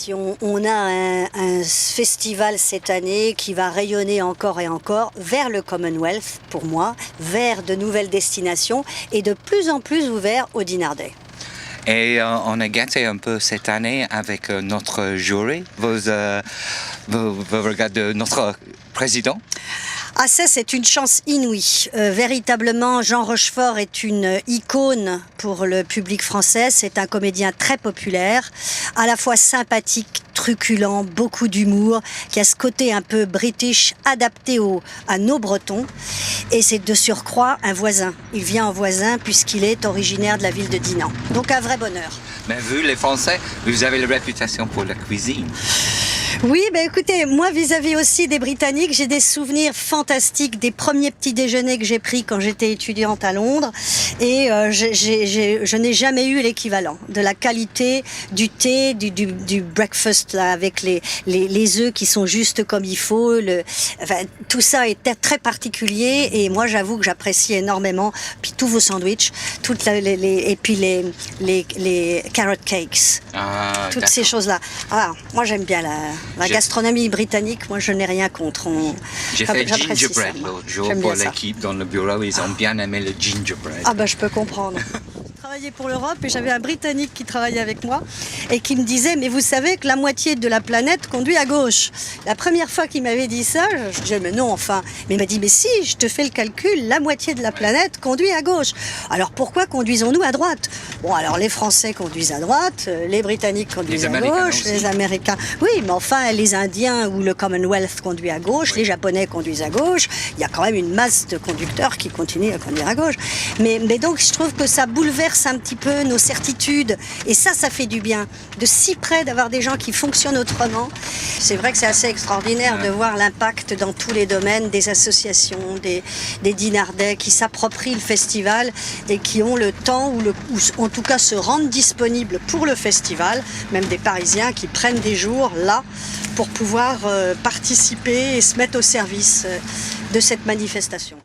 destination. On a un festival cette année qui va rayonner encore et encore vers le Commonwealth, pour moi, vers de nouvelles destinations et de plus en plus ouvert au Dinardais. Et on a gâté un peu cette année avec notre jury, vos regards de notre président. Ah ça, c'est une chance inouïe. Véritablement, Jean Rochefort est une icône pour le public français. C'est un comédien très populaire, à la fois sympathique, truculent, beaucoup d'humour, qui a ce côté un peu british, adapté à nos Bretons. Et c'est de surcroît un voisin. Il vient en voisin puisqu'il est originaire de la ville de Dinan. Donc un vrai bonheur. Mais vous, les Français, vous avez la réputation pour la cuisine. Oui, écoutez, moi vis-à-vis aussi des Britanniques, j'ai des souvenirs fantastiques des premiers petits déjeuners que j'ai pris quand j'étais étudiante à Londres et je n'ai jamais eu l'équivalent de la qualité du thé, du breakfast là, avec les œufs qui sont juste comme il faut. Tout ça était très particulier et moi j'avoue que j'apprécie énormément. Puis tous vos sandwichs, et puis les carrot cakes, toutes ces choses-là. Ah, moi j'aime bien la gastronomie britannique, moi je n'ai rien contre. J'ai fait gingerbread l'autre jour pour l'équipe dans le bureau, ils ont bien aimé le gingerbread. Ah je peux comprendre. Je travaillais pour l'Europe et j'avais un Britannique qui travaillait avec moi et qui me disait, mais vous savez que la moitié de la planète conduit à gauche. La première fois qu'il m'avait dit ça, je disais, mais non, enfin. Mais il m'a dit, mais si, je te fais le calcul, la moitié de la planète conduit à gauche. Alors pourquoi conduisons-nous à droite? Bon, alors les Français conduisent à droite, les Britanniques conduisent à gauche, les Américains. Oui, mais enfin, les Indiens ou le Commonwealth conduit à gauche, les Japonais conduisent à gauche. Il y a quand même une masse de conducteurs qui continuent à conduire à gauche. Mais donc, je trouve que ça bouleverse un petit peu nos certitudes. Et ça fait du bien. De si près d'avoir des gens qui fonctionnent autrement. C'est vrai que c'est assez extraordinaire de voir l'impact dans tous les domaines des associations, des Dinardais qui s'approprient le festival et qui ont le temps ou en tout cas se rendent disponibles pour le festival. Même des Parisiens qui prennent des jours là pour pouvoir participer et se mettre au service de cette manifestation.